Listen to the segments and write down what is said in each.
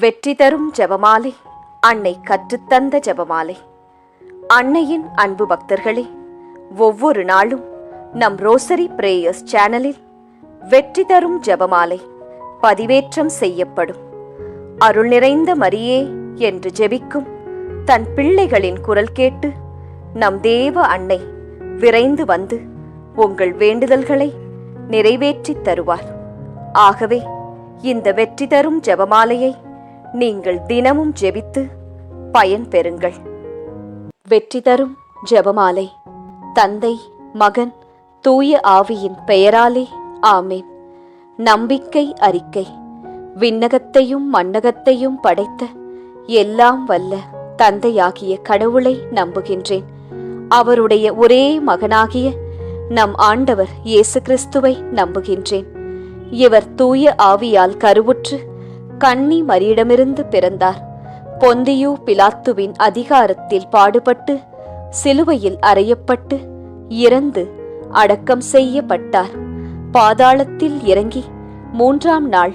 வெற்றி தரும் ஜெபமாலை, அன்னை கற்றுத்தந்த ஜெபமாலை. அன்னையின் அன்பு பக்தர்களே, ஒவ்வொரு நாளும் நம் ரோசரி பிரேயர்ஸ் சேனலில் வெற்றி தரும் ஜெபமாலை பதிவேற்றம் செய்யப்படும். அருள் நிறைந்த மரியே என்று ஜெபிக்கும் தன் பிள்ளைகளின் குரல் கேட்டு நம் தேவ அன்னை விரைந்து வந்து உங்கள் வேண்டுதல்களை நிறைவேற்றித் தருவார். ஆகவே இந்த வெற்றி தரும் ஜெபமாலையை நீங்கள் தினமும் ஜெபித்து பயன் பெறுங்கள். வெற்றி தரும் ஜெபமாலை. தந்தை, மகன், தூய ஆவியின் பெயராலே ஆமேன். நம்பிக்கை அறிக்கை. விண்ணகத்தையும் மண்ணகத்தையும் படைத்த எல்லாம் வல்ல தந்தையாகிய கடவுளை நம்புகின்றேன். அவருடைய ஒரே மகனாகிய நம் ஆண்டவர் இயேசு கிறிஸ்துவை நம்புகின்றேன். இவர் தூய ஆவியால் கருவுற்று கன்னி மரியிடமிருந்து பிறந்தார். பொந்தியு பிலாத்துவின் அதிகாரத்தில் பாடுபட்டு சிலுவையில் அறையப்பட்டு இறந்து அடக்கம் செய்யப்பட்டார். பாதாளத்தில் இறங்கி 3ஆம் நாள்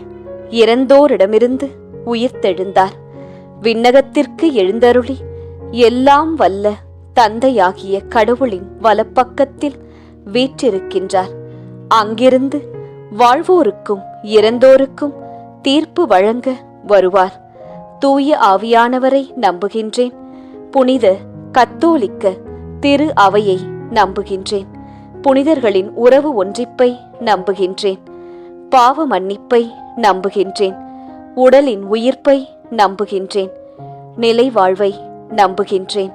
இறந்தோரிடமிருந்து உயிர்த்தெழுந்தார். விண்ணகத்திற்கு எழுந்தருளி எல்லாம் வல்ல தந்தையாகிய கடவுளின் வலப்பக்கத்தில் வீற்றிருக்கின்றார். அங்கிருந்து வாழ்வோருக்கும் இறந்தோருக்கும் தீர்ப்பு வழங்க வருவார். தூய ஆவியானவரை நம்புகின்றேன். புனித கத்தோலிக்க திரு அவையை நம்புகின்றேன். புனிதர்களின் உறவு ஒன்றிப்பை நம்புகின்றேன். பாவ மன்னிப்பை நம்புகின்றேன். உடலின் உயிர்ப்பை நம்புகின்றேன். நிலை வாழ்வை நம்புகின்றேன்.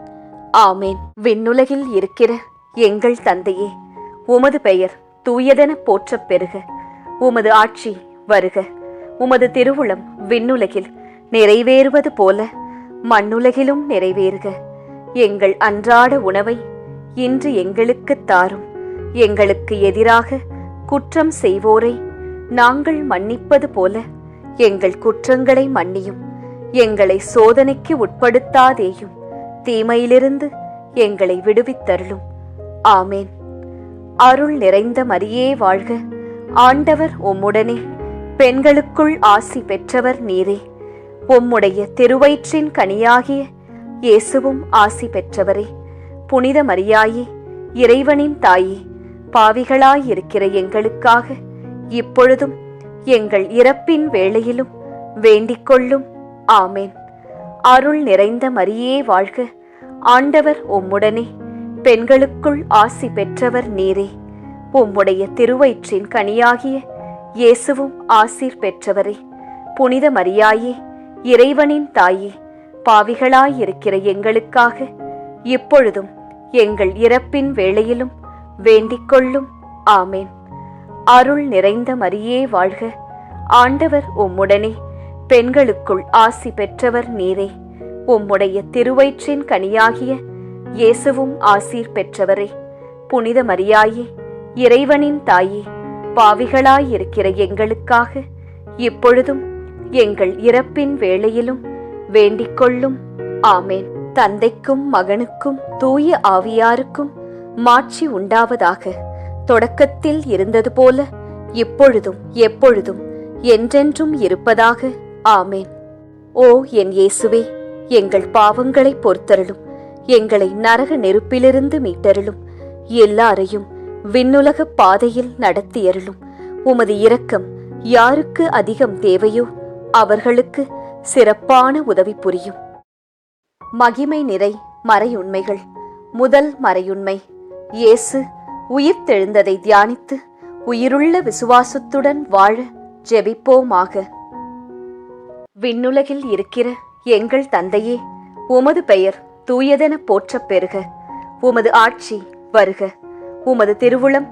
ஆமேன். விண்ணுலகில் இருக்கிற எங்கள் தந்தையே, உமது பெயர் தூயதென போற்றப் பெறுக. உமது ஆட்சி வருக. உமது திருவுளம் விண்ணுலகில் நிறைவேறுவது போல மண்ணுலகிலும் நிறைவேறுக. எங்கள் அன்றாட உணவை இன்று எங்களுக்குத் தாரும். எங்களுக்கு எதிராக குற்றம் செய்வோரை நாங்கள் மன்னிப்பது போல எங்கள் குற்றங்களை மன்னியும். எங்களை சோதனைக்கு உட்படுத்தாதேயும், தீமையிலிருந்து எங்களை விடுவித்தருளும். ஆமேன். அருள் நிறைந்த மரியே வாழ்க. ஆண்டவர் உம்முடனே. பெண்களுக்குள் ஆசி பெற்றவர் நீரே. உம்முடைய திருவயிற்றின் கனியாகிய இயேசுவும் ஆசி பெற்றவரே. புனித மரியாயே, இறைவனின் தாயே, பாவிகளாயிருக்கிற எங்களுக்காக இப்பொழுதும் எங்கள் இறப்பின் வேளையிலும் வேண்டிக் கொள்ளும். ஆமேன். அருள் நிறைந்த மரியே வாழ்க. ஆண்டவர் உம்முடனே. பெண்களுக்குள் ஆசி பெற்றவர் நீரே. உம்முடைய திருவயிற்றின் கனியாகிய இயேசுவும் ஆசீர் பெற்றவரே. புனித மரியாயே, இறைவனின் தாயே, பாவிகளாயிருக்கிற எங்களுக்காக இப்பொழுதும் எங்கள் இறப்பின் வேளையிலும் வேண்டிக் கொள்ளும். ஆமேன். அருள் நிறைந்த மரியே வாழ்க. ஆண்டவர் உம்முடனே. பெண்களுக்குள் ஆசி பெற்றவர் நீரே. உம்முடைய திருவயிற்றின் கனியாகிய இயேசுவும் ஆசீர் பெற்றவரே. புனித மரியாயே, இறைவனின் தாயே, பாவிகளாயிருக்கிற எங்களுக்காக இப்பொழுதும் எங்கள் இறப்பின் வேளையிலும் வேண்டிக் கொள்ளும். ஆமேன். தந்தைக்கும் மகனுக்கும் தூய ஆவியாருக்கும் மாட்சி உண்டாவதாக. தொடக்கத்தில் இருந்தது போல இப்பொழுதும் எப்பொழுதும் என்றென்றும் இருப்பதாக. ஆமேன். ஓ என் இயேசுவே, எங்கள் பாவங்களை பொறுத்தருளும். எங்களை நரக நெருப்பிலிருந்து மீட்டருளும். எல்லாரையும் விண்ணுலக பாதையில் நடத்தியருளும். உமது இரக்கம் யாருக்கு அதிகம் தேவையோ அவர்களுக்கு சிறப்பான உதவி புரியும். மகிமை நிறை மறையுண்மைகள். முதல் மறையுண்மை, இயேசு உயிர்த்தெழுந்ததை தியானித்து உயிருள்ள விசுவாசத்துடன் வாழ ஜெபிப்போமாக. விண்ணுலகில் இருக்கிற எங்கள் தந்தையே, உமது பெயர் தூயதென போற்றப் பெறுக. உமது ஆட்சி வருக. உமது திருவுளம்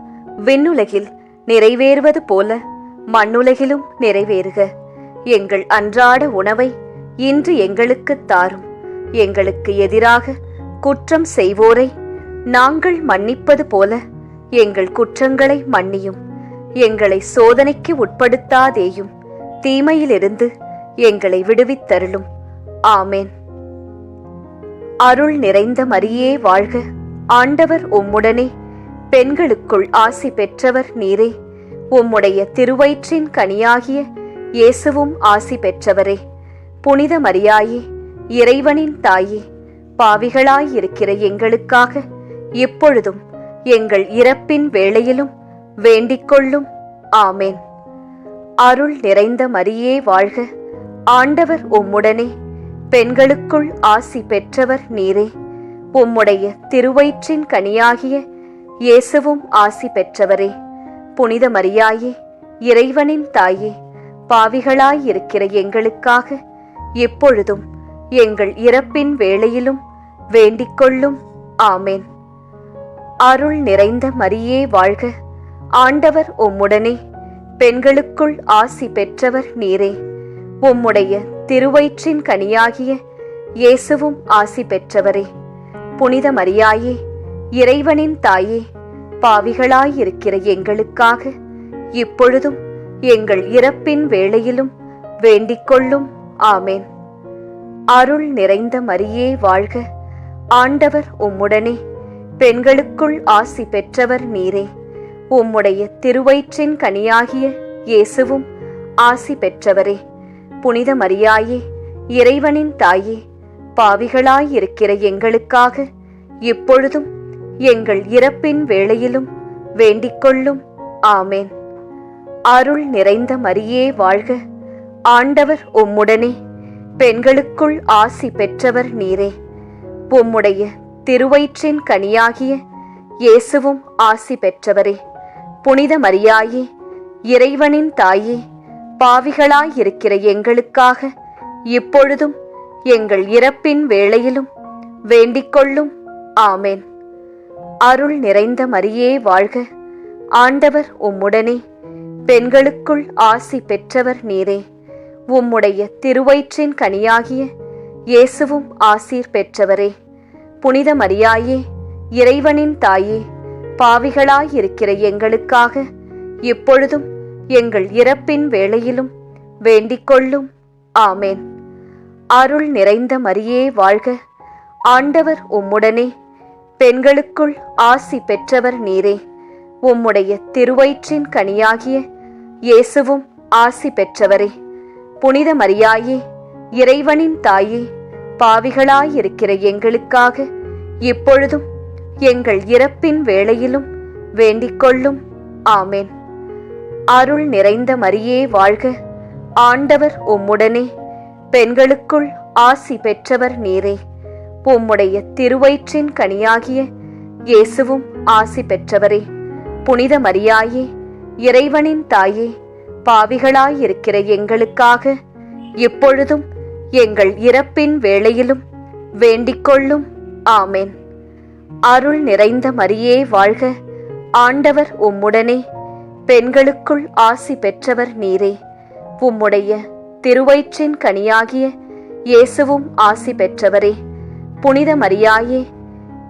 விண்ணுலகில் நிறைவேறுவது போல மண்ணுலகிலும் நிறைவேறுக. எங்கள் அன்றாட உணவை இன்று எங்களுக்குத் தாரும். எங்களுக்கு எதிராக குற்றம் செய்வோரை நாங்கள் மன்னிப்பது போல எங்கள் குற்றங்களை மன்னியும். எங்களை சோதனைக்கு உட்படுத்தாதேயும், தீமையிலிருந்து எங்களை விடுவித்தருளும். ஆமேன். அருள் நிறைந்த மரியே வாழ்க. ஆண்டவர் உம்முடனே. பெண்களுக்குள் ஆசி பெற்றவர் நீரே. உம்முடைய திருவயிற்றின் கனியாகிய இயேசுவும் ஆசி பெற்றவரே. புனித மரியாயே, இறைவனின் தாயே, பாவிகளாயிருக்கிற எங்களுக்காக இப்பொழுதும் எங்கள் இறப்பின் வேளையிலும் வேண்டிக்கொள்ளும். ஆமேன். அருள் நிறைந்த மரியே வாழ்க, ஆண்டவர் உம்முடனே, பெண்களுக்குள் ஆசி பெற்றவர் நீரே. உம்முடைய திருவயிற்றின் கனியாகிய இயேசுவும் ஆசி பெற்றவரே. புனித மரியாயே, இறைவனின் தாயே, பாவிகளாயிருக்கிற எங்களுக்காக இப்பொழுதும் எங்கள் இறப்பின் வேளையிலும் வேண்டிக்கொள்ளும். ஆமேன். அருள் நிறைந்த மரியே வாழ்க, ஆண்டவர் உம்முடனே, பெண்களுக்குள் ஆசி பெற்றவர் நீரே. உம்முடைய திருவயிற்றின் கனியாகிய இயேசுவும் ஆசி பெற்றவரே. புனித மரியாயே, இறைவனின் தாயே, பாவிகளாயிருக்கிற எங்களுக்காக இப்பொழுதும் எங்கள் இறப்பின் வேளையிலும் வேண்டிக்கொள்ளும். ஆமேன். அருள் நிறைந்த மரியே வாழ்க, ஆண்டவர் உம்முடனே, பெண்களுக்குள் ஆசி பெற்றவர் நீரே. உம்முடைய திருவயிற்றின் கனியாகிய இயேசுவும் ஆசி பெற்றவரே. புனித மரியாயே, இறைவனின் தாயே, பாவிகளாயிருக்கிற எங்களுக்காக இப்பொழுதும் எங்கள் இறப்பின் வேளையிலும் வேண்டிக்கொள்ளும். ஆமேன். அருள் நிறைந்த மரியே வாழ்க, ஆண்டவர் உம்முடனே, பெண்களுக்குள் ஆசி பெற்றவர் நீரே. உம்முடைய திருவயிற்றின் கனியாகிய இயேசுவும் ஆசி பெற்றவரே. புனித மரியாயே, இறைவனின் தாயே, பாவிகளாயிருக்கிற எங்களுக்காக இப்பொழுதும் எங்கள் இறப்பின் வேளையிலும் வேண்டிக்கொள்ளும். ஆமேன். அருள் நிறைந்த மரியே வாழ்க, ஆண்டவர் உம்முடனே, பெண்களுக்குள் ஆசி பெற்றவர் நீரே. உம்முடைய திருவயிற்றின் கனியாகிய இயேசுவும் ஆசீர் பெற்றவரே. புனித மரியாயே, இறைவனின் தாயே, பாவிகளாயிருக்கிற எங்களுக்காக இப்பொழுதும் எங்கள் இறப்பின் வேளையிலும் வேண்டிக்கொள்ளும். ஆமேன். அருள் நிறைந்த மரியே வாழ்க, ஆண்டவர் உம்முடனே, பெண்களுக்குள் ஆசி பெற்றவர் நீரே. உம்முடைய திருவயிற்றின் கனியாகிய இயேசுவும் ஆசி பெற்றவரே. புனித மரியாயே, இறைவனின் தாயே, பாவிகளாயிருக்கிற எங்களுக்காக இப்பொழுதும் எங்கள் இறப்பின் வேளையிலும் வேண்டிக்கொள்ளும். ஆமேன். அருள் நிறைந்த மரியே வாழ்க, ஆண்டவர் உம்முடனே, பெண்களுக்குள் ஆசி பெற்றவர் நீரே. உம்முடைய திருவயிற்றின் கனியாகிய இயேசுவும் ஆசி பெற்றவரே. புனித மரியாயே, இறைவனின் தாயே, பாவிகளாயிருக்கிற எங்களுக்காக இப்பொழுதும் எங்கள் இறப்பின் வேளையிலும் வேண்டிக்கொள்ளும். ஆமேன். அருள் நிறைந்த மரியே வாழ்க, ஆண்டவர் உம்முடனே, பெண்களுக்குள் ஆசி பெற்றவர் நீரே. உம்முடைய திருவயிற்றின் கனியாகிய இயேசுவும் ஆசி பெற்றவரே. புனித மரியாயே,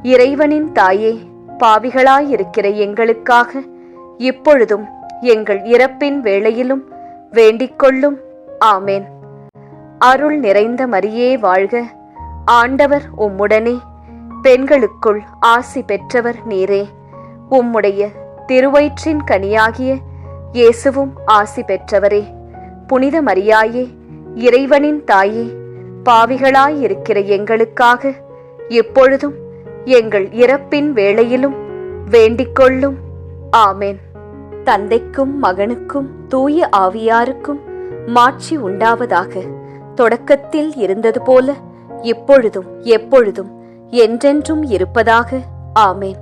இறைவனின் தாயே, பாவிகளாயிருக்கிற எங்களுக்காக இப்பொழுதும் எங்கள் இறப்பின் வேளையிலும் வேண்டிக்கொள்ளும். ஆமேன். அருள் நிறைந்த மரியே வாழ்க, ஆண்டவர் உம்முடனே, பெண்களுக்குள் ஆசி பெற்றவர் நீரே. உம்முடைய திருவயிற்றின் கனியாகிய இயேசுவும் ஆசி பெற்றவரே. புனித மரியாயே, இறைவனின் தாயே, பாவிகளாயிருக்கிற எங்களுக்காக இப்பொழுதும் எங்கள் இறப்பின் வேளையிலும் வேண்டிக்கொள்ளும். ஆமேன். தந்தைக்கும் மகனுக்கும் தூய ஆவியாருக்கும் மாட்சி உண்டாவதாக. தொடக்கத்தில் இருந்தது போல இப்பொழுதும் எப்பொழுதும் என்றென்றும் இருப்பதாக. ஆமேன்.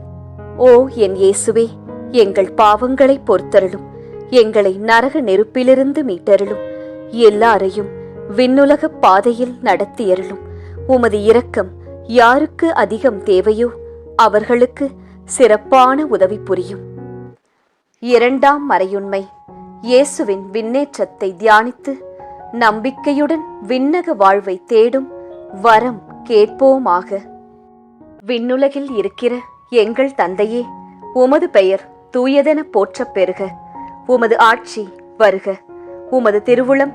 ஓ என் இயேசுவே, எங்கள் பாவங்களை பொறுத்தருளும், எங்களை நரக நெருப்பிலிருந்து மீட்டருளும், எல்லாரையும் விண்ணுலக பாதையில் நடத்தியருளும். உமது இரக்கம் யாருக்கு அதிகம் தேவையோ அவர்களுக்கு சிறப்பான உதவி புரியும். இரண்டாம் மறையுண்மை. இயேசுவின் விண்ணேற்றத்தை தியானித்து நம்பிக்கையுடன் விண்ணக வாழ்வை தேடும் வரம் கேட்போமாக. விண்ணுலகில் இருக்கிற எங்கள் தந்தையே, உமது பெயர் தூயதென போற்றப் பெறுக. உமது ஆட்சி வருக. உமது திருவுளம்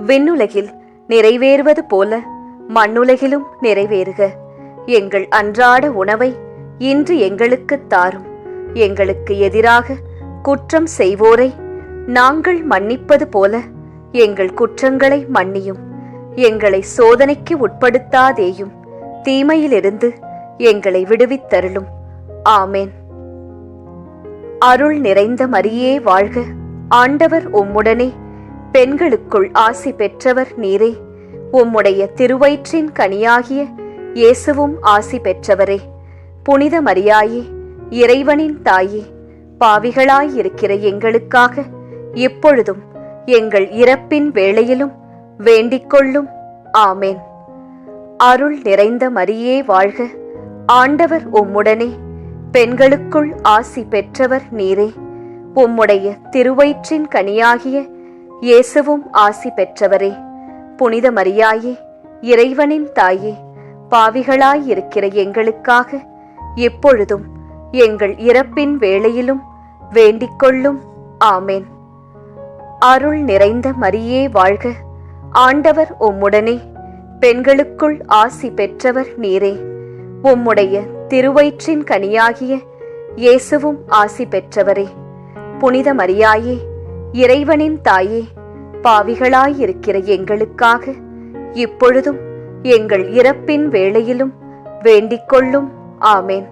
விண்ணுலகில் நிறைவேறுவது போல மண்ணுலகிலும் நிறைவேறுக. எங்கள் அன்றாட உணவை இன்று எங்களுக்குத் தாரும். எங்களுக்கு எதிராக குற்றம் செய்வோரை நாங்கள் மன்னிப்பது போல எங்கள் குற்றங்களை மன்னியும். எங்களை சோதனைக்கு உட்படுத்தாதேயும், தீமையிலிருந்து எங்களை விடுவித்தருளும். ஆமேன். அருள் நிறைந்த மரியே வாழ்க, ஆண்டவர் உம்முடனே, பெண்களுக்குள் ஆசி பெற்றவர் நீரே. உம்முடைய திருவயிற்றின் கனியாகிய இயேசுவும் ஆசி பெற்றவரே. புனித மரியாயே, இறைவனின் தாயே, பாவிகளாயிருக்கிற எங்களுக்காக இப்பொழுதும் எங்கள் இறப்பின் வேளையிலும் வேண்டிக்கொள்ளும். ஆமேன். அருள் நிறைந்த மரியே வாழ்க, ஆண்டவர் உம்முடனே, பெண்களுக்குள் ஆசி பெற்றவர் நீரே. உம்முடைய திருவயிற்றின் கனியாகிய இயேசுவும் ஆசி பெற்றவரே. புனித மரியாயே, இறைவனின் தாயே, பாவிகளாயிருக்கிற எங்களுக்காக இப்பொழுதும் எங்கள் இறப்பின் வேளையிலும் வேண்டிக்கொள்ளும். ஆமேன். அருள் நிறைந்த மரியே வாழ்க, ஆண்டவர் உம்முடனே, பெண்களுக்குள் ஆசி பெற்றவர் நீரே. உம்முடைய திருவயிற்றின் கனியாகிய இயேசுவும் ஆசி பெற்றவரே. புனித மரியாயே, இறைவனின் தாயே, பாவிகளாயிருக்கிற எங்களுக்காக இப்பொழுதும் எங்கள் இறப்பின் வேளையிலும் வேண்டிக்கொள்ளும். ஆமேன்.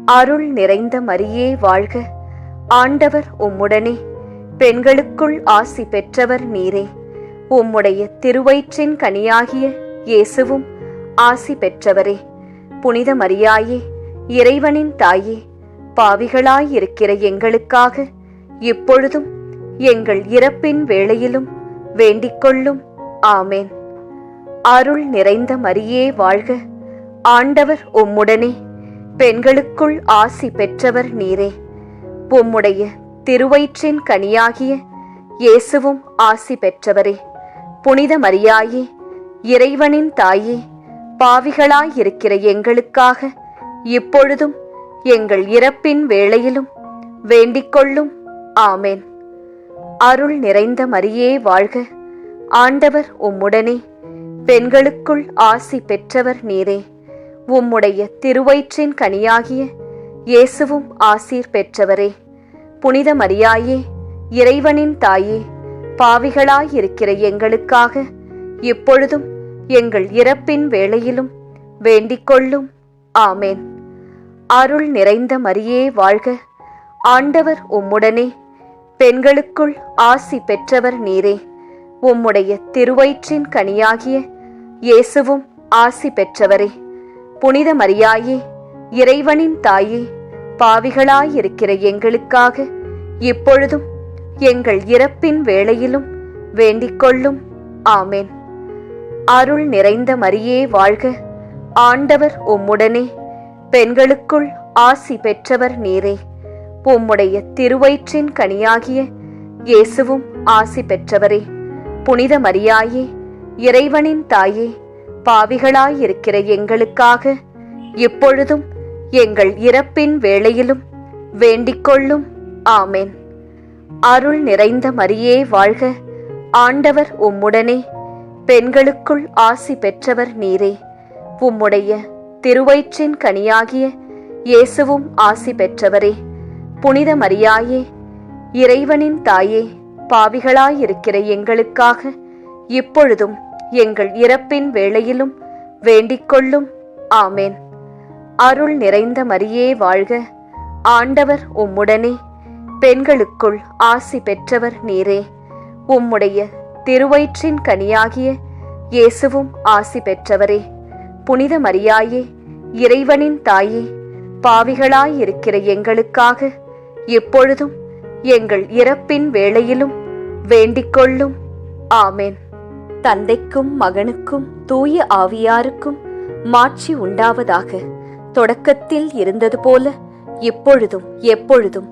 அருள் நிறைந்த மரியே வாழ்க, ஆண்டவர் உம்முடனே, பெண்களுக்குள் ஆசி பெற்றவர் நீரே. உம்முடைய திருவயிற்றின் கனியாகிய இயேசுவும் ஆசி பெற்றவரே. புனித மரியாயே, இறைவனின் தாயே, பாவிகளாயிருக்கிற எங்களுக்காக இப்பொழுதும் எங்கள் இறப்பின் வேளையிலும் வேண்டிக்கொள்ளும். ஆமேன். அருள் நிறைந்த மரியே வாழ்க, ஆண்டவர் உம்முடனே, பெண்களுக்குள் ஆசி பெற்றவர் நீரே. உம்முடைய திருவயிற்றின் கனியாகிய இயேசுவும் ஆசி பெற்றவரே. புனித மரியாயே, இறைவனின் தாயே, பாவிகளாயிருக்கிற எங்களுக்காக இப்பொழுதும் எங்கள் இறப்பின் வேளையிலும் வேண்டிக்கொள்ளும். ஆமேன். அருள் நிறைந்த மரியே வாழ்க, ஆண்டவர் உம்முடனே, பெண்களுக்குள் ஆசி பெற்றவர் நீரே. உம்முடைய திருவயிற்றின் கனியாகிய இயேசுவும் ஆசீர் பெற்றவரே. புனித மரியாயே, இறைவனின் தாயே, பாவிகளாயிருக்கிற எங்களுக்காக இப்பொழுதும் எங்கள் இறப்பின் வேளையிலும் வேண்டிக்கொள்ளும். ஆமேன். அருள் நிறைந்த மரியே வாழ்க, ஆண்டவர் உம்முடனே, பெண்களுக்குள் ஆசி பெற்றவர் நீரே. உம்முடைய திருவயிற்றின் கனியாகிய இயேசுவும் ஆசி பெற்றவரே. புனித மரியாயே, இறைவனின் தாயே, பாவிகளாயிருக்கிற எங்களுக்காக இப்பொழுதும் எங்கள் இறப்பின் வேளையிலும் வேண்டிக்கொள்ளும். ஆமேன். அருள் நிறைந்த மரியே வாழ்க, ஆண்டவர் உம்முடனே, பெண்களுக்குள் ஆசி பெற்றவர் நீரே. உம்முடைய திருவயிற்றின் கனியாகிய இயேசுவும் ஆசி பெற்றவரே. புனித மரியாயே, இறைவனின் தாயே, பாவிகளாயிருக்கிற எங்களுக்காக இப்பொழுதும் எங்கள் இறப்பின் வேளையிலும் வேண்டிக்கொள்ளும். ஆமேன். அருள் நிறைந்த மரியே வாழ்க, ஆண்டவர் உம்முடனே, பெண்களுக்குள் ஆசி பெற்றவர் நீரே. உம்முடைய திருவயிற்றின் கனியாகிய இயேசுவும் ஆசி பெற்றவரே. புனித மரியாயே, இறைவனின் தாயே, பாவிகளாயிருக்கிற எங்களுக்காக இப்பொழுதும் எங்கள் இறப்பின் வேளையிலும் வேண்டிக்கொள்ளும். ஆமேன். அருள் நிறைந்த மரியே வாழ்க, ஆண்டவர் உம்முடனே, பெண்களுக்குள் ஆசி பெற்றவர் நீரே. உம்முடைய திருவயிற்றின் கனியாகிய இயேசுவும் ஆசி பெற்றவரே. புனித மரியாயே, இறைவனின் தாயே, பாவிகளாயிருக்கிற எங்களுக்காக இப்பொழுதும் எங்கள் இறப்பின் வேளையிலும் வேண்டிக்கொள்ளும். ஆமேன். தந்தைக்கும் மகனுக்கும் தூய ஆவியாருக்கும் மாட்சி உண்டாவதாக. தொடக்கத்தில் இருந்தது போல இப்பொழுதும் எப்பொழுதும்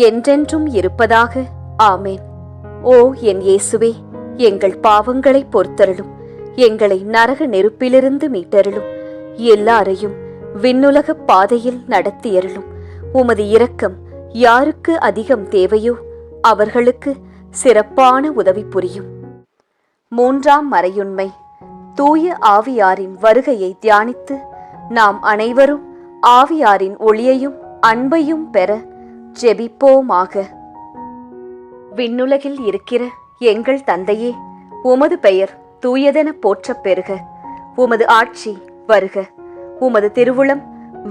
என்றென்றும் இருப்பதாக. ஆமேன். ஓ என் இயேசுவே, எங்கள் பாவங்களை பொறுத்தருளும், எங்களை நரக நெருப்பிலிருந்து மீட்டருளும், எல்லாரையும் விண்ணுலக பாதையில் நடத்தியருளும். உமது இரக்கம் யாருக்கு அதிகம் தேவையோ அவர்களுக்கு சிறப்பான உதவி புரியும். மூன்றாம் மறையுண்மை. தூய ஆவியாரின் வருகையை தியானித்து நாம் அனைவரும் ஆவியாரின் ஒளியையும் அன்பையும் பெற ஜெபிப்போமாக. விண்ணுலகில் இருக்கிற எங்கள் தந்தையே, உமது பெயர் தூயதென போற்றப் பெறுக. உமது ஆட்சி வருக. உமது திருவுளம்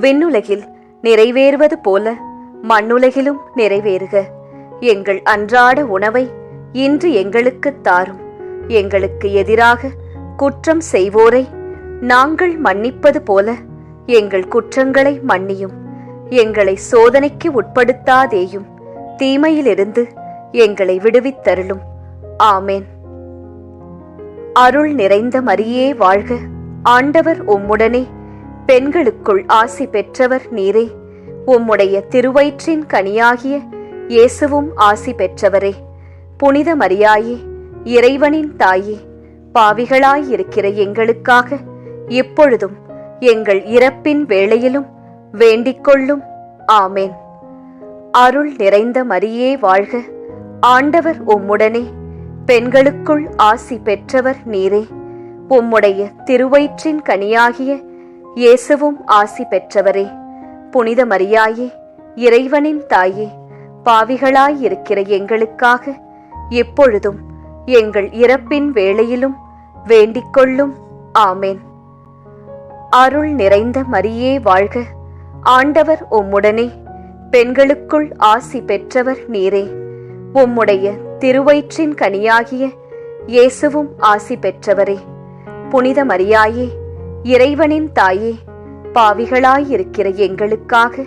விண்ணுலகில் நிறைவேறுவது போல மண்ணுலகிலும் நிறைவேறுக. எங்கள் அன்றாட உணவை இன்று எங்களுக்குத் தாரும். எங்களுக்கு எதிராக குற்றம் செய்வோரை நாங்கள் மன்னிப்பது போல எங்கள் குற்றங்களை மன்னியும். எங்களை சோதனைக்கு உட்படுத்தாதேயும், தீமையிலிருந்து எங்களை விடுவித்தருளும். ஆமேன். அருள் நிறைந்த மரியே வாழ்க. ஆண்டவர் உம்முடனே, பெண்களுக்குள் ஆசி பெற்றவர் நீரே. உம்முடைய திருவயிற்றின் கனியாகிய இயேசுவும் ஆசி பெற்றவரே. புனித மரியாயே, இறைவனின் தாயே, பாவிகளாயிருக்கிற எங்களுக்காக இப்பொழுதும் எங்கள் இறப்பின் வேளையிலும் வேண்டிக்கொள்ளும். ஆமேன். அருள் நிறைந்த மரியே வாழ்க. ஆண்டவர் உம்முடனே, பெண்களுக்குள் ஆசி பெற்றவர் நீரே. உம்முடைய திருவயிற்றின் கனியாகிய இயேசுவும் ஆசி பெற்றவரே. புனித மரியாயே, இறைவனின் தாயே, பாவிகளாயிருக்கிற எங்களுக்காக இப்பொழுதும் எங்கள் இறப்பின் வேளையிலும் வேண்டிக்கொள்ளும். ஆமேன். அருள் நிறைந்த மரியே வாழ்க. ஆண்டவர் உம்முடனே, பெண்களுக்குள் ஆசி பெற்றவர் நீரே. உம்முடைய திருவயிற்றின் கனியாகிய இயேசுவும் ஆசி பெற்றவரே. புனித மரியாயே, இறைவனின் தாயே, பாவிகளாயிருக்கிற எங்களுக்காக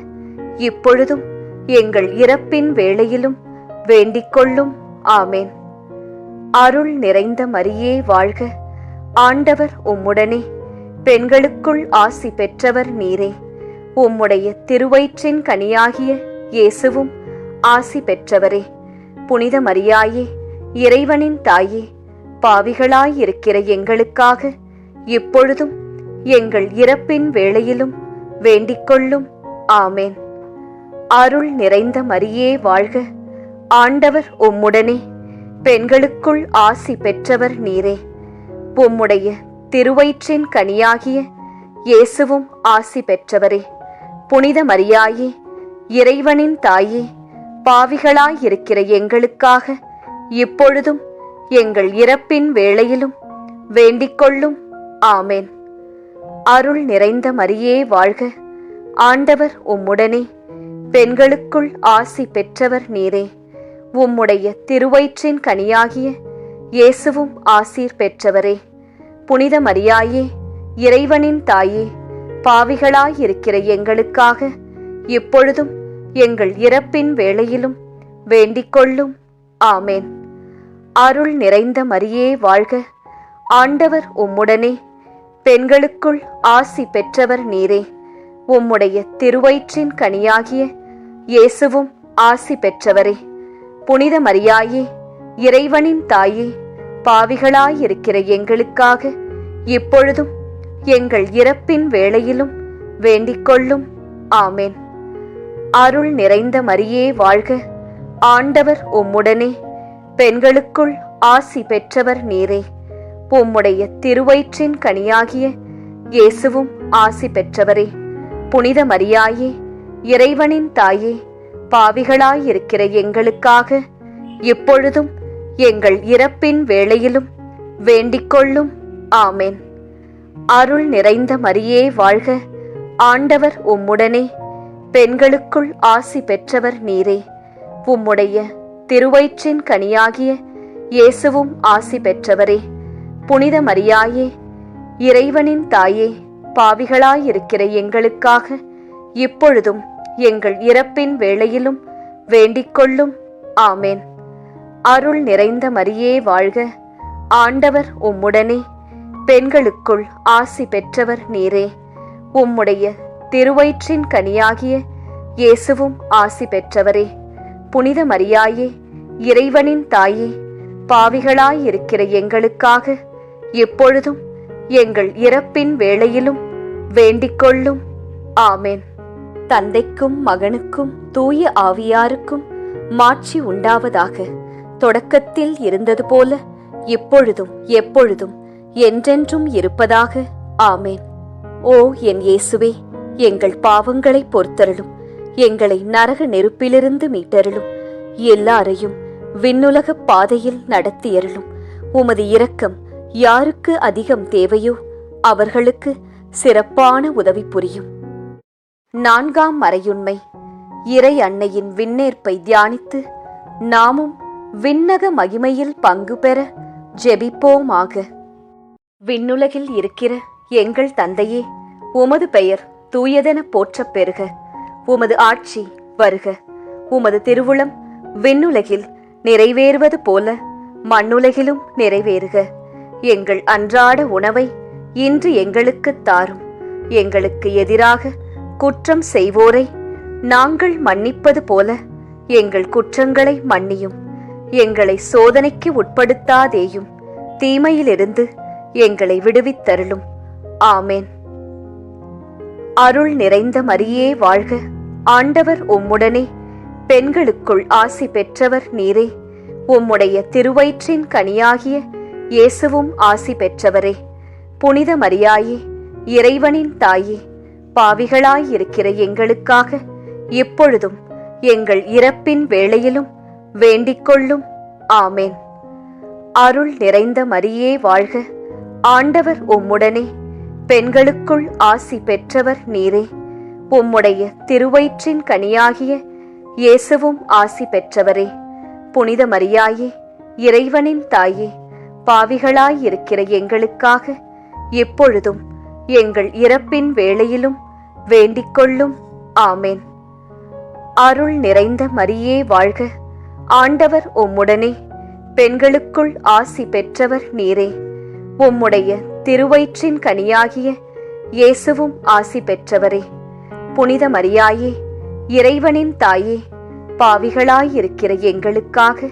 இப்பொழுதும் எங்கள் இறப்பின் வேளையிலும் வேண்டிக்கொள்ளும். ஆமேன். அருள் நிறைந்த மரியே வாழ்க. ஆண்டவர் உம்முடனே, பெண்களுக்குள் ஆசி பெற்றவர் நீரே. உம்முடைய திருவயிற்றின் கனியாகிய இயேசுவும் ஆசி பெற்றவரே. புனித மரியாயே, இறைவனின் தாயே, பாவிகளாயிருக்கிற எங்களுக்காக இப்பொழுதும் எங்கள் இறப்பின் வேளையிலும் வேண்டிக்கொள்ளும். ஆமேன். அருள் நிறைந்த மரியே வாழ்க. ஆண்டவர் உம்முடனே, பெண்களுக்குள் ஆசி பெற்றவர் நீரே. உம்முடைய திருவயிற்றின் கனியாகிய இயேசுவும் ஆசி பெற்றவரே. புனித மரியாயே, இறைவனின் தாயே, பாவிகளாயிருக்கிற எங்களுக்காக இப்பொழுதும் எங்கள் இறப்பின் வேளையிலும் வேண்டிக்கொள்ளும். ஆமேன். அருள் நிறைந்த மரியே வாழ்க. ஆண்டவர் உம்முடனே, பெண்களுக்குள் ஆசி பெற்றவர் நீரே. உம்முடைய திருவயிற்றின் கனியாகிய இயேசுவும் ஆசீர் பெற்றவரே. புனித மரியாயே, இறைவனின் தாயே, பாவிகளாயிருக்கிற எங்களுக்காக இப்பொழுதும் எங்கள் இறப்பின் வேளையிலும் வேண்டிக்கொள்ளும். ஆமேன். அருள் நிறைந்த மரியே வாழ்க. ஆண்டவர் உம்முடனே, பெண்களுக்குள் ஆசி பெற்றவர் நீரே. உம்முடைய திருவயிற்றின் கனியாகிய இயேசுவும் ஆசி பெற்றவரே. புனித மரியாயே, இறைவனின் தாயே, பாவிகளாயிருக்கிற எங்களுக்காக இப்பொழுதும் எங்கள் இறப்பின் வேளையிலும் வேண்டிக்கொள்ளும். ஆமேன். அருள் நிறைந்த மரியே வாழ்க. ஆண்டவர் உம்முடனே, பெண்களுக்குள் ஆசி பெற்றவர் நீரே. உம்முடைய திருவயிற்றின் கனியாகிய இயேசுவும் ஆசி பெற்றவரே. புனித மரியாயே, இறைவனின் தாயே, பாவிகளாயிருக்கிற எங்களுக்காக இப்பொழுதும் எங்கள் இறப்பின் வேளையிலும் வேண்டிக்கொள்ளும். ஆமேன். அருள் நிறைந்த மரியே வாழ்க. ஆண்டவர் உம்முடனே, பெண்களுக்குள் ஆசி பெற்றவர் நீரே. உம்முடைய திருவயிற்றின் கனியாகிய இயேசுவும் ஆசி பெற்றவரே. புனித மரியாயே, இறைவனின் தாயே, பாவிகளாயிருக்கிற எங்களுக்காக இப்பொழுதும் எங்கள் இறப்பின் வேளையிலும் வேண்டிக்கொள்ளும். ஆமேன். அருள் நிறைந்த மரியே வாழ்க. ஆண்டவர் உம்முடனே, பெண்களுக்குள் ஆசி பெற்றவர் நீரே. உம்முடைய திருவயிற்றின் கனியாகிய இயேசுவும் ஆசி பெற்றவரே. புனித மரியாயே, இறைவனின் தாயே, பாவிகளாயிருக்கிற எங்களுக்காக இப்பொழுதும் எங்கள் இறப்பின் வேளையிலும் வேண்டிக்கொள்ளும். ஆமேன். தந்தைக்கும் மகனுக்கும் தூய ஆவியாருக்கும் மாட்சி உண்டாவதாக. தொடக்கத்தில் இருந்தது போல இப்பொழுதும் எப்பொழுதும் என்றென்றும் இருப்பதாக. ஆமேன். ஓ என் இயேசுவே, எங்கள் பாவங்களை பொறுத்தருளும். எங்களை நரக நெருப்பிலிருந்து மீட்டருளும். எல்லாரையும் விண்ணுலக பாதையில் நடத்தியருளும். உமது இரக்கம் யாருக்கு அதிகம் தேவையோ அவர்களுக்கு சிறப்பான உதவி புரியும். 4ஆம் மறையுண்மை. இறை அன்னையின் விண்ணேற்பை தியானித்து நாமும் விண்ணக மகிமையில் பங்கு பெற ஜெபிப்போமாக. விண்ணுலகில் இருக்கிற எங்கள் தந்தையே, உமது பெயர் தூயதென போற்றப் பெறுக. உமது ஆட்சி வருக. உமது திருவுளம் விண்ணுலகில் நிறைவேறுவது போல மண்ணுலகிலும் நிறைவேறுக. எங்கள் அன்றாட உணவை இன்று எங்களுக்குத் தாரும். எங்களுக்கு எதிராக குற்றம் செய்வோரை நாங்கள் மன்னிப்பது போல எங்கள் குற்றங்களை மன்னியும். எங்களை சோதனைக்கு உட்படுத்தாதேயும், தீமையிலிருந்து எங்களை விடுவித்தருளும். ஆமேன். அருள் நிறைந்த மரியே வாழ்க. ஆண்டவர் உம்முடனே, பெண்களுக்குள் ஆசி பெற்றவர் நீரே. உம்முடைய திருவயிற்றின் கனியாகிய இயேசுவும் ஆசி பெற்றவரே. புனித மரியாயே, இறைவனின் தாயே, பாவிகளாயிருக்கிற எங்களுக்காக இப்பொழுதும் எங்கள் இறப்பின் வேளையிலும் வேண்டிக்கொள்ளும். ஆமேன். அருள் நிறைந்த மரியே வாழ்க. ஆண்டவர் உம்முடனே, பெண்களுக்குள் ஆசி பெற்றவர் நீரே. உம்முடைய திருவயிற்றின் கனியாகிய இயேசுவும் ஆசி பெற்றவரே. புனித மரியாயே, இறைவனின் தாயே, பாவிகளாயிருக்கிற எங்களுக்காக இப்பொழுதும் எங்கள் இறப்பின் வேளையிலும் வேண்டிக்கொள்ளும். ஆமேன். அருள் நிறைந்த மரியே வாழ்க. ஆண்டவர் உம்முடனே, பெண்களுக்குள் ஆசி பெற்றவர் நீரே. உம்முடைய திருவயிற்றின் கனியாகிய இயேசுவும் ஆசி பெற்றவரே. புனித மரியாயே, இறைவனின் தாயே, பாவிகளாயிருக்கிற எங்களுக்காக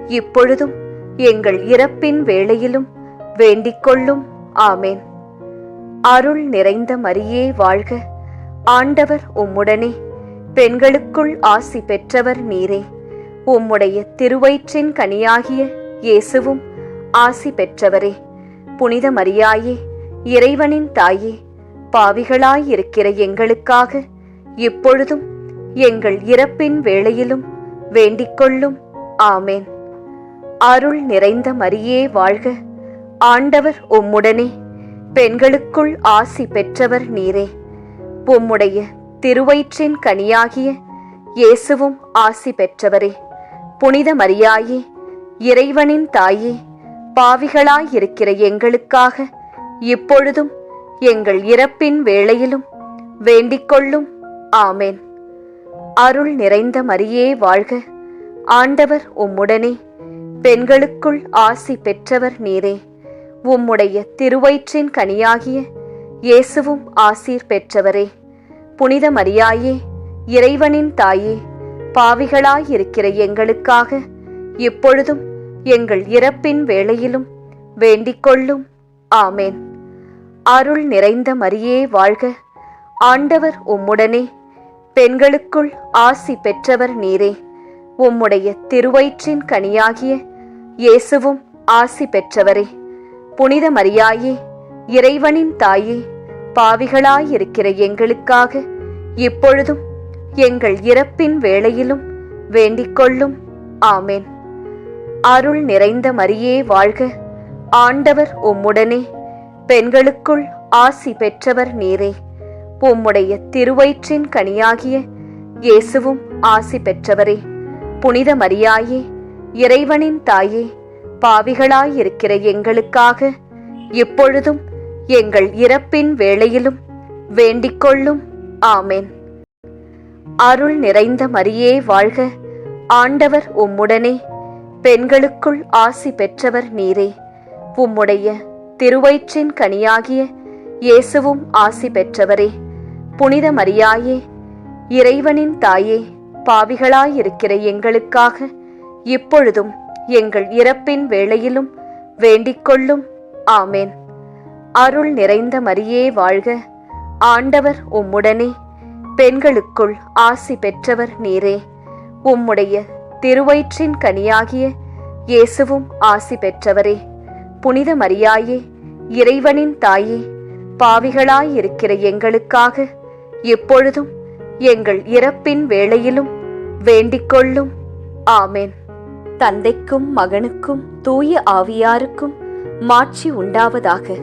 இப்பொழுதும் எங்கள் இறப்பின் வேளையிலும் வேண்டிக்கொள்ளும். ஆமேன். அருள் நிறைந்த மரியே வாழ்க. ஆண்டவர் உம்முடனே, பெண்களுக்குள் ஆசி பெற்றவர் நீரே. உம்முடைய திருவயிற்றின் கனியாகிய இயேசுவும் ஆசி பெற்றவரே. புனித மரியாயே, இறைவனின் தாயே, பாவிகளாயிருக்கிற எங்களுக்காக இப்பொழுதும் எங்கள் இறப்பின் வேளையிலும் வேண்டிக்கொள்ளும். ஆமேன். அருள் நிறைந்த மரியே வாழ்க. ஆண்டவர் உம்முடனே, பெண்களுக்குள் ஆசி பெற்றவர் நீரே. உம்முடைய திருவயிற்றின் கனியாகிய இயேசுவும் ஆசி பெற்றவரே. புனித மரியாயே, இறைவனின் தாயே, பாவிகளாயிருக்கிற எங்களுக்காக இப்பொழுதும் எங்கள் இறப்பின் வேளையிலும் வேண்டிக்கொள்ளும். ஆமேன். அருள் நிறைந்த மரியே வாழ்க. ஆண்டவர் உம்முடனே, பெண்களுக்குள் ஆசி பெற்றவர் நீரே. உம்முடைய திருவயிற்றின் கனியாகிய இயேசுவும் ஆசீர் பெற்றவரே. புனித மரியாயே, இறைவனின் தாயே, பாவிகளாயிருக்கிற எங்களுக்காக இப்பொழுதும் எங்கள் இறப்பின் வேளையிலும் வேண்டிக்கொள்ளும். ஆமேன். அருள் நிறைந்த மரியே வாழ்க. ஆண்டவர் உம்முடனே, பெண்களுக்குள் ஆசி பெற்றவர் நீரே. உம்முடைய திருவயிற்றின் கனியாகிய இயேசுவும் ஆசி பெற்றவரே. புனித மரியாயே, இறைவனின் தாயே, பாவிகளாயிருக்கிற எங்களுக்காக இப்பொழுதும் எங்கள் இறப்பின் வேளையிலும் வேண்டிக்கொள்ளும். ஆமேன். அருள் நிறைந்த மரியே வாழ்க. ஆண்டவர் உம்முடனே, பெண்களுக்குள் ஆசி பெற்றவர் நீரே. உம்முடைய திருவயிற்றின் கனியாகிய இயேசுவும் ஆசி பெற்றவரே. புனித மரியாயே, இறைவனின் தாயே, பாவிகளாயிருக்கிற எங்களுக்காக இப்பொழுதும் எங்கள் இறப்பின் வேளையிலும் வேண்டிக்கொள்ளும். ஆமேன். அருள் நிறைந்த மரியே வாழ்க. ஆண்டவர் உம்முடனே, பெண்களுக்குள் ஆசி பெற்றவர் நீரே. உம்முடைய திருவயிற்றின் கனியாகிய இயேசுவும் ஆசி பெற்றவரே. புனித மரியாயே, இறைவனின் தாயே, பாவிகளாயிருக்கிற எங்களுக்காக இப்பொழுதும் எங்கள் இறப்பின் வேளையிலும் வேண்டிக்கொள்ளும். ஆமேன். அருள் நிறைந்த மரியே வாழ்க. ஆண்டவர் உம்முடனே, பெண்களுக்குள் ஆசி பெற்றவர் நீரே. உம்முடைய திருவயிற்றின் கனியாகிய இயேசுவும் ஆசி பெற்றவரே. புனித மரியாயே, இறைவனின் தாயே, பாவிகளாயிருக்கிற எங்களுக்காக எப்பொழுதும் எங்கள் இறப்பின் வேளையிலும் வேண்டிக்கொள்ளும். ஆமேன். தந்தைக்கும் மகனுக்கும் தூய ஆவியாருக்கும் மாட்சி உண்டாவதாக.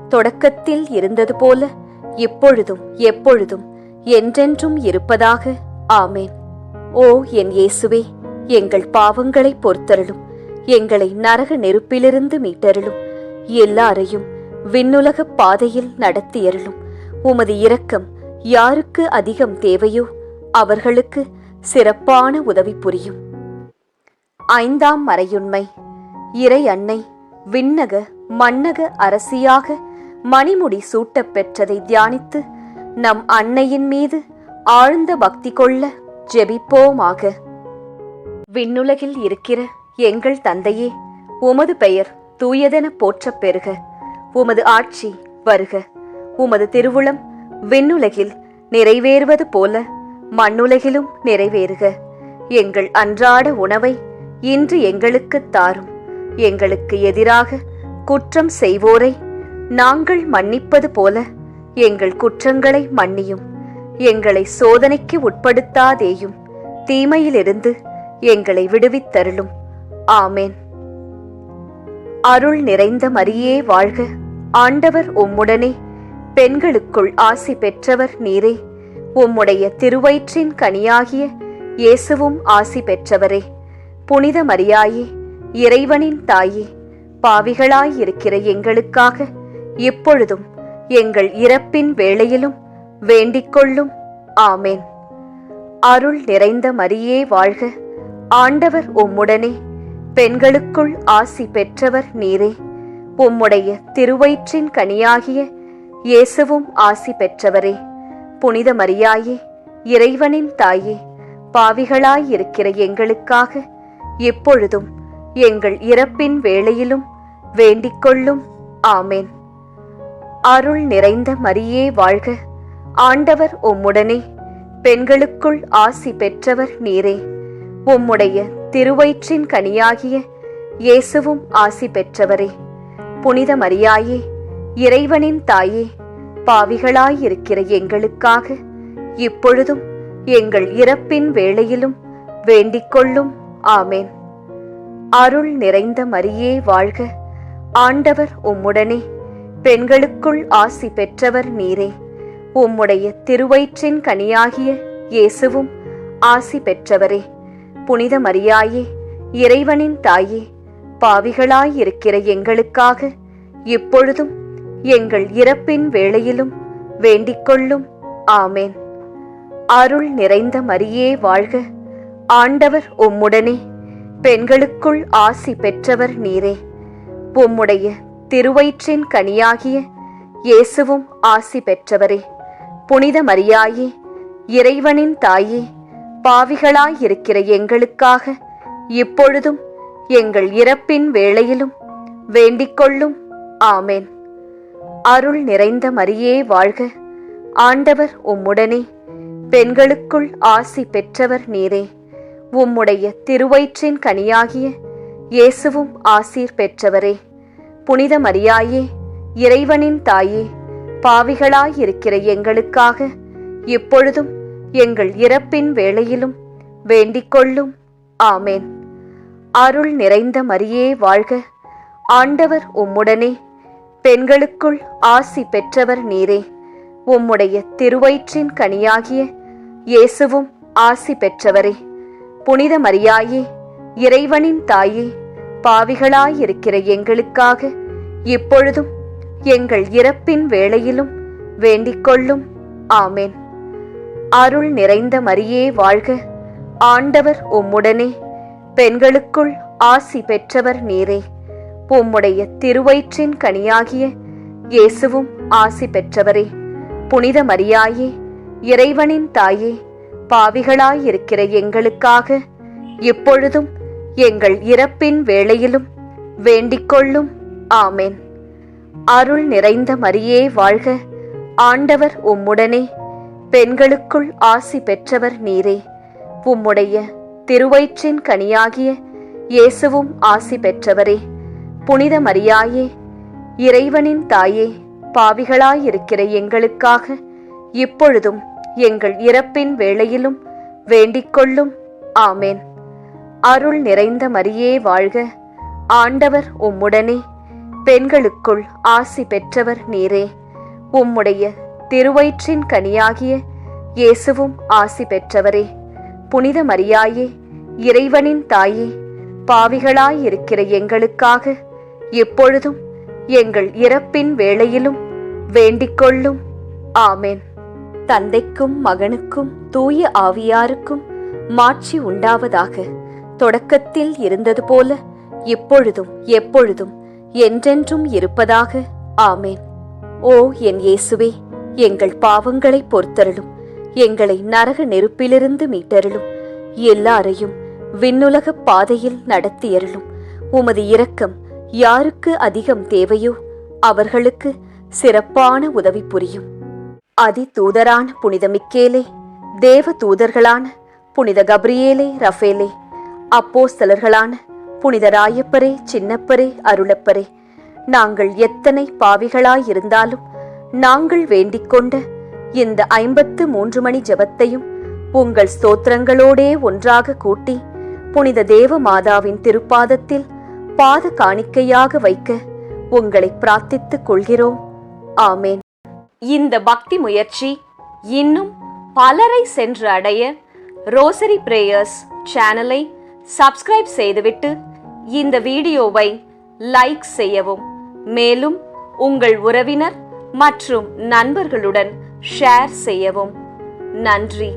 தொடக்கத்தில் இருந்தது போல இப்பொழுதும் எப்பொழுதும் என்றென்றும் இருப்பதாக. ஆமேன். ஓ என் இயேசுவே, எங்கள் பாவங்களை பொறுத்தருளும். எங்களை நரக நெருப்பிலிருந்து மீட்டருளும். எல்லாரையும் விண்ணுலக பாதையில் நடத்தியருளும். உமது இரக்கம் யாருக்கு அதிகம் தேவையோ அவர்களுக்கு சிறப்பான உதவி புரியும். 5ஆம் மறையுண்மை. இறை அன்னை விண்ணக மன்னக அரசியாக மணிமுடி சூட்டப் பெற்றதை தியானித்து நம் அன்னையின் மீது ஆழ்ந்த பக்தி கொள்ள ஜெபிப்போமாக. விண்ணுலகில் இருக்கிற எங்கள் தந்தையே, உமது பெயர் தூயதென போற்றப் பெறுக. உமது ஆட்சி வருக. உமது திருவுளம் விண்ணுலகில் நிறைவேறுவது போல மண்ணுலகிலும் நிறைவேறுக. எங்கள் அன்றாட உணவை இன்று எங்களுக்குத் தாரும். எங்களுக்கு எதிராக குற்றம் செய்வோரை நாங்கள் மன்னிப்பது போல எங்கள் குற்றங்களை மன்னியும். எங்களை சோதனைக்கு உட்படுத்தாதேயும், தீமையிலிருந்து எங்களை விடுவித்தருளும். ஆமேன். அருள் நிறைந்த மரியே வாழ்க. ஆண்டவர் உம்முடனே, பெண்களுக்குள் ஆசி பெற்றவர் நீரே. உம்முடைய திருவயிற்றின் கனியாகிய இயேசுவும் ஆசி பெற்றவரே. புனித மரியாயே, இறைவனின் தாயே, பாவிகளாயிருக்கிற எங்களுக்காக எப்பொழுதும் எங்கள் இறப்பின் வேளையிலும் வேண்டிக்கொள்ளும். ஆமேன். அருள் நிறைந்த மரியே வாழ்க. ஆண்டவர் உம்முடனே, பெண்களுக்குள் ஆசி பெற்றவர் நீரே. உம்முடைய திருவயிற்றின் கனியாகிய இயேசுவும் ஆசி பெற்றவரே. புனித மரியாயே, இறைவனின் தாயே, பாவிகளாயிருக்கிற எங்களுக்காக எப்பொழுதும் எங்கள் இறப்பின் வேளையிலும் வேண்டிக்கொள்ளும். ஆமேன். அருள் நிறைந்த மரியே வாழ்க. ஆண்டவர் உம்முடனே, பெண்களுக்குள் ஆசி பெற்றவர் நீரே. உம்முடைய திருவயிற்றின் கனியாகிய இயேசுவும் ஆசி பெற்றவரே. புனித மரியாயே, இறைவனின் தாயே, பாவிகளாயிருக்கிற எங்களுக்காக இப்பொழுதும் எங்கள் இறப்பின் வேளையிலும் வேண்டிக்கொள்ளும். ஆமேன். அருள் நிறைந்த மரியே வாழ்க. ஆண்டவர் உம்முடனே, பெண்களுக்குள் ஆசி பெற்றவர் நீரே. உம்முடைய திருவயிற்றின் கனியாகிய இயேசுவும் ஆசி பெற்றவரே. புனித மரியாயே, இறைவனின் தாயே, பாவிகளாயிருக்கிற எங்களுக்காக இப்பொழுதும் எங்கள் இறப்பின் வேளையிலும் வேண்டிக்கொள்ளும். ஆமேன். அருள் நிறைந்த மரியே வாழ்க. ஆண்டவர் உம்முடனே, பெண்களுக்குள் ஆசி பெற்றவர் நீரே. உம்முடைய திருவயிற்றின் கனியாகிய இயேசுவும் ஆசி பெற்றவரே. புனித மரியாயே, இறைவனின் தாயே, பாவிகளாயிருக்கிற எங்களுக்காக இப்பொழுதும் எங்கள் இறப்பின் வேளையிலும் வேண்டிக்கொள்ளும். ஆமேன். அருள் நிறைந்த மரியே வாழ்க. ஆண்டவர் உம்முடனே, பெண்களுக்குள் ஆசி பெற்றவர் நீரே. உம்முடைய திருவயிற்றின் கனியாகிய இயேசுவும் ஆசீர் பெற்றவரே. புனித மரியாயே, இறைவனின் தாயே, பாவிகளாயிருக்கிற எங்களுக்காக இப்பொழுதும் எங்கள் இறப்பின் வேளையிலும் வேண்டிக்கொள்ளும். ஆமேன். அருள் நிறைந்த மரியே வாழ்க. ஆண்டவர் உம்முடனே, பெண்களுக்குள் ஆசி பெற்றவர் நீரே. உம்முடைய திருவயிற்றின் கனியாகிய இயேசுவும் ஆசி பெற்றவரே. புனித மரியாயே, இறைவனின் தாயே, பாவிகளாயிருக்கிற எங்களுக்காக இப்பொழுதும் எங்கள் இறப்பின் வேளையிலும் வேண்டிக்கொள்ளும். ஆமேன். அருள் நிறைந்த மரியே வாழ்க. ஆண்டவர் உம்முடனே, பெண்களுக்குள் ஆசி பெற்றவர் நீரே. உம்முடைய திருவயிற்றின் கனியாகிய இயேசுவும் ஆசி பெற்றவரே. புனித மரியாயே, இறைவனின் தாயே, பாவிகளாயிருக்கிற எங்களுக்காக இப்பொழுதும் எங்கள் இறப்பின் வேளையிலும் வேண்டிக்கொள்ளும். ஆமேன். அருள் நிறைந்த மரியே வாழ்க. ஆண்டவர் உம்முடனே, பெண்களுக்குள் ஆசி பெற்றவர் நீரே. உம்முடைய திருவயிற்றின் கனியாகிய இயேசுவும் ஆசி பெற்றவரே. புனித மரியாயே, இறைவனின் தாயே, பாவிகளாயிருக்கிற எங்களுக்காக இப்பொழுதும் எங்கள் இறப்பின் வேளையிலும் வேண்டிக்கொள்ளும். ஆமேன். அருள் நிறைந்த மரியே வாழ்க. ஆண்டவர் உம்முடனே, பெண்களுக்குள் ஆசி பெற்றவர் நீரே. உம்முடைய திருவயிற்றின் கனியாகிய இயேசுவும் ஆசி பெற்றவரே. புனித மரியாயே, இறைவனின் தாயே, பாவிகளாயிருக்கிற எங்களுக்காக எப்பொழுதும் எங்கள் இறப்பின் வேளையிலும் வேண்டிக்கொள்ளும். ஆமென். தந்தைக்கும் மகனுக்கும் தூய ஆவியாருக்கும் மாட்சி உண்டாவதாக. தொடக்கத்தில் இருந்தது போல இப்பொழுதும் எப்பொழுதும் என்றென்றும் இருப்பதாக. ஆமென். ஓ என் இயேசுவே, எங்கள் பாவங்களை பொறுத்தருளும். எங்களை நரக நெருப்பிலிருந்து மீட்டருளும். எல்லாரையும் விண்ணுலக பாதையில் நடத்தியருளும். உமது இரக்கம் யாருக்கு அதிகம் தேவையோ அவர்களுக்கு சிறப்பான உதவி புரியும். அதி தூதரான புனித மிக்கேலே, தேவ தூதர்களான புனித கப்ரியேலே, ரஃபேலே, அப்போஸ்தலர்களான புனித ராயப்பரே, சின்னப்பரே, அருளப்பரே, நாங்கள் எத்தனை பாவிகளாயிருந்தாலும் நாங்கள் வேண்டிக்கொண்ட இந்த 53 மணி ஜெபத்தையும் உங்கள் ஸ்தோத்திரங்களோடே ஒன்றாக கூட்டி புனித தேவ மாதாவின் திருப்பாதத்தில் பாத காணிக்கையாக வைக்க உங்களை பிரார்த்தித்துக் கொள்கிறோம். ஆமேன். இந்த பக்தி முயற்சி இன்னும் பலரை சென்று அடைய ரோசரி பிரேயர்ஸ் சேனலை சப்ஸ்கிரைப் செய்துவிட்டு இந்த வீடியோவை லைக் செய்யவும். மேலும் உங்கள் உறவினர் மற்றும் நண்பர்களுடன் ஷேர் செய்யவும். நன்றி.